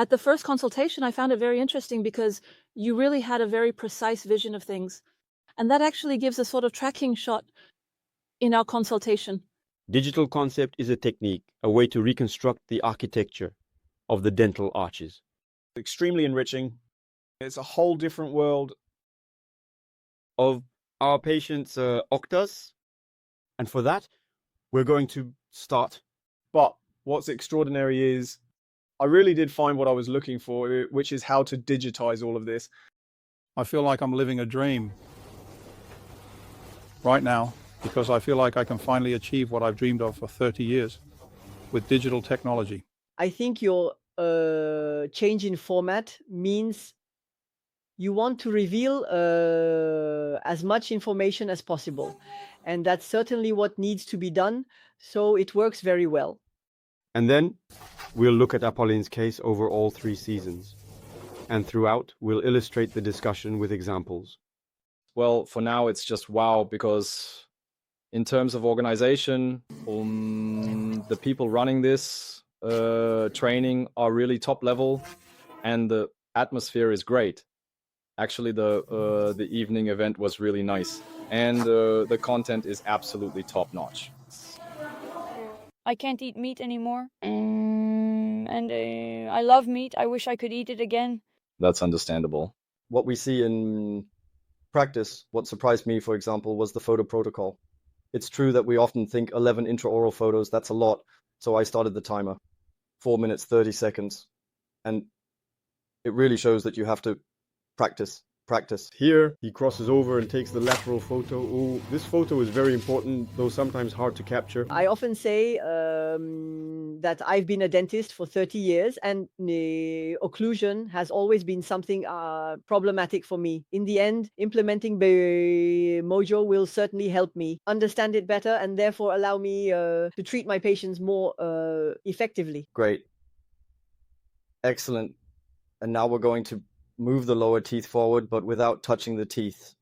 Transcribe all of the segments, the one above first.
At the first consultation, I found it very interesting because you really had a very precise vision of things. And that actually gives a sort of tracking shot in our consultation. Digital concept is a technique, a way to reconstruct the architecture of the dental arches. Extremely enriching. It's a whole different world of our patients' Octas. And for that, we're going to start. But what's extraordinary is I really did find what I was looking for, which is how to digitize all of this. I feel like I'm living a dream right now because I feel like I can finally achieve what I've dreamed of for 30 years with digital technology. I think your change in format means you want to reveal as much information as possible. And that's certainly what needs to be done. So it works very well. And then we'll look at Apolline's case over all 3 seasons. And throughout, we'll illustrate the discussion with examples. Well, for now, it's just wow, because in terms of organization, the people running this training are really top level, and the atmosphere is great. Actually, the evening event was really nice, and the content is absolutely top notch. I can't eat meat anymore, and I love meat. I wish I could eat it again. That's understandable. What we see in practice, what surprised me, for example, was the photo protocol. It's true that we often think 11 intraoral photos, that's a lot. So I started the timer, 4 minutes, 30 seconds. And it really shows that you have to practice. Here, he crosses over and takes the lateral photo. Oh, this photo is very important, though sometimes hard to capture. I often say that I've been a dentist for 30 years and occlusion has always been something problematic for me. In the end, implementing Mojo will certainly help me understand it better and therefore allow me to treat my patients more effectively. Great. Excellent. And now we're going to move the lower teeth forward, but without touching the teeth.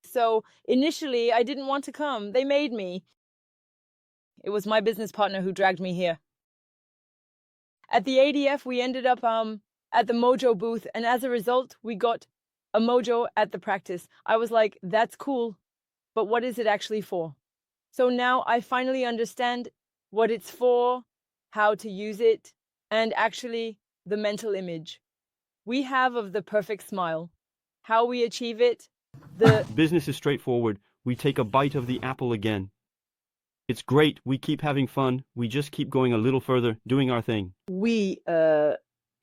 So initially, I didn't want to come. They made me. It was my business partner who dragged me here. At the ADF, we ended up at the Mojo booth, and as a result, we got a Mojo at the practice. I was like, that's cool, but what is it actually for? So now I finally understand what it's for, how to use it, and actually the mental image we have of the perfect smile. How we achieve it, the business is straightforward. We take a bite of the apple again. It's great. We keep having fun. We just keep going a little further, doing our thing. We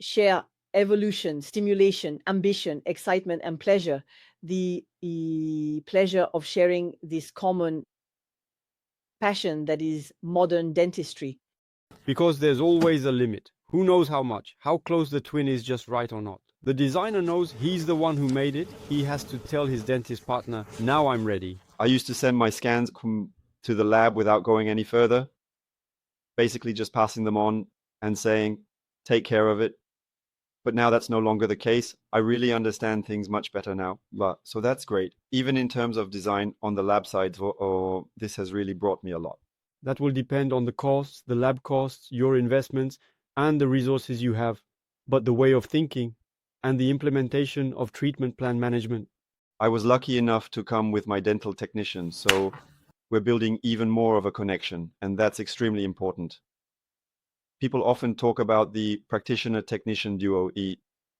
share evolution, stimulation, ambition, excitement, and pleasure. The pleasure of sharing this common passion that is modern dentistry. Because there's always a limit. Who knows how much, how close the twin is just right or not. The designer knows he's the one who made it. He has to tell his dentist partner, now I'm ready. I used to send my scans to the lab without going any further. Basically just passing them on and saying, take care of it. But now that's no longer the case. I really understand things much better now. So that's great. Even in terms of design on the lab side, this has really brought me a lot. That will depend on the costs, the lab costs, your investments, and the resources you have, but the way of thinking and the implementation of treatment plan management. I was lucky enough to come with my dental technician, so we're building even more of a connection, and that's extremely important. People often talk about the practitioner-technician duo,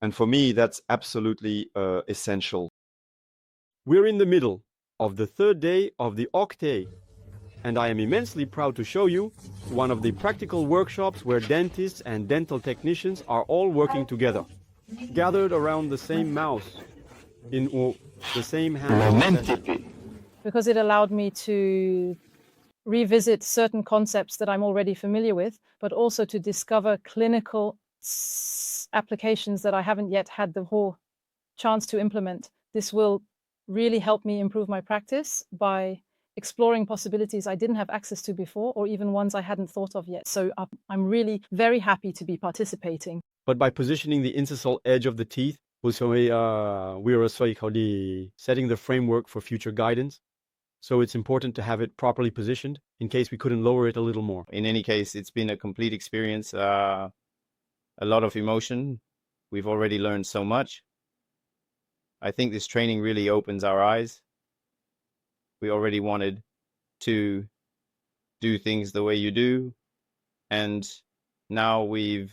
and for me, that's absolutely essential. We're in the middle of the 3rd day of the Octa, and I am immensely proud to show you one of the practical workshops where dentists and dental technicians are all working together, gathered around the same mouse, in the same hand. Because it allowed me to revisit certain concepts that I'm already familiar with, but also to discover clinical applications that I haven't yet had the whole chance to implement. This will really help me improve my practice by exploring possibilities I didn't have access to before, or even ones I hadn't thought of yet. So I'm really very happy to be participating. But by positioning the incisal edge of the teeth, we are setting the framework for future guidance. So it's important to have it properly positioned in case we couldn't lower it a little more. In any case, it's been a complete experience. a lot of emotion. We've already learned so much. I think this training really opens our eyes. We already wanted to do things the way you do, and now we've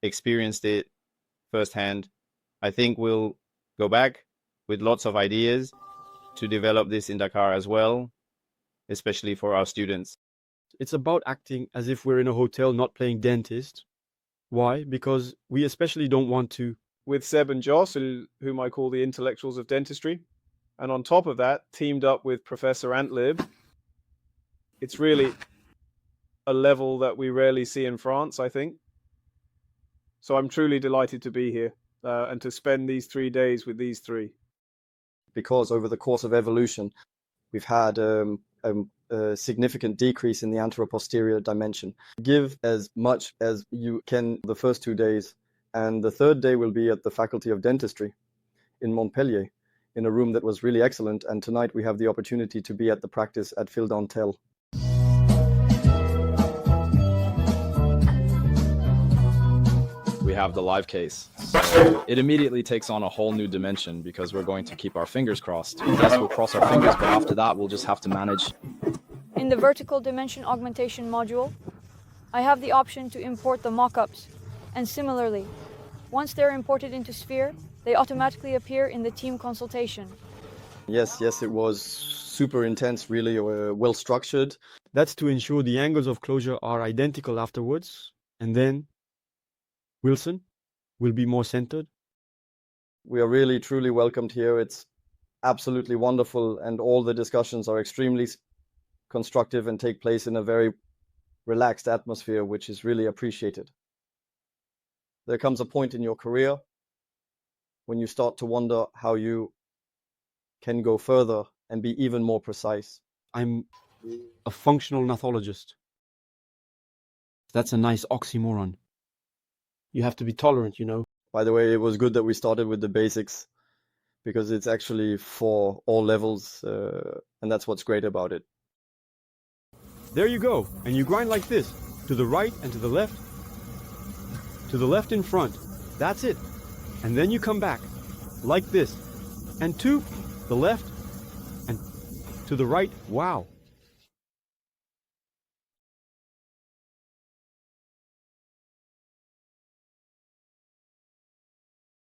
experienced it firsthand. I think we'll go back with lots of ideas to develop this in Dakar as well, especially for our students. It's about acting as if we're in a hotel not playing dentist. Why? Because we especially don't want to. With Seb and Joss, whom I call the intellectuals of dentistry. And on top of that, teamed up with Professor Antlib. It's really a level that we rarely see in France, I think. So I'm truly delighted to be here and to spend these 3 days with these three. Because over the course of evolution, we've had a significant decrease in the anteroposterior dimension. Give as much as you can the first 2 days, and the third day will be at the Faculty of Dentistry in Montpellier, in a room that was really excellent. And tonight we have the opportunity to be at the practice at Phil Dantel. We have the live case. So it immediately takes on a whole new dimension because we're going to keep our fingers crossed. Yes, we'll cross our fingers, but after that, we'll just have to manage. In the vertical dimension augmentation module, I have the option to import the mock-ups. And similarly, once they're imported into Sphere, they automatically appear in the team consultation. Yes, it was super intense, really well structured. That's to ensure the angles of closure are identical afterwards, and then Wilson will be more centered. We are really, truly welcomed here. It's absolutely wonderful, and all the discussions are extremely constructive and take place in a very relaxed atmosphere, which is really appreciated. There comes a point in your career when you start to wonder how you can go further and be even more precise. I'm a functional gnathologist. That's a nice oxymoron. You have to be tolerant, you know. By the way, it was good that we started with the basics, because it's actually for all levels, and that's what's great about it. There you go, and you grind like this, to the right and to the left in front. That's it. And then you come back, like this, and to the left and to the right. Wow.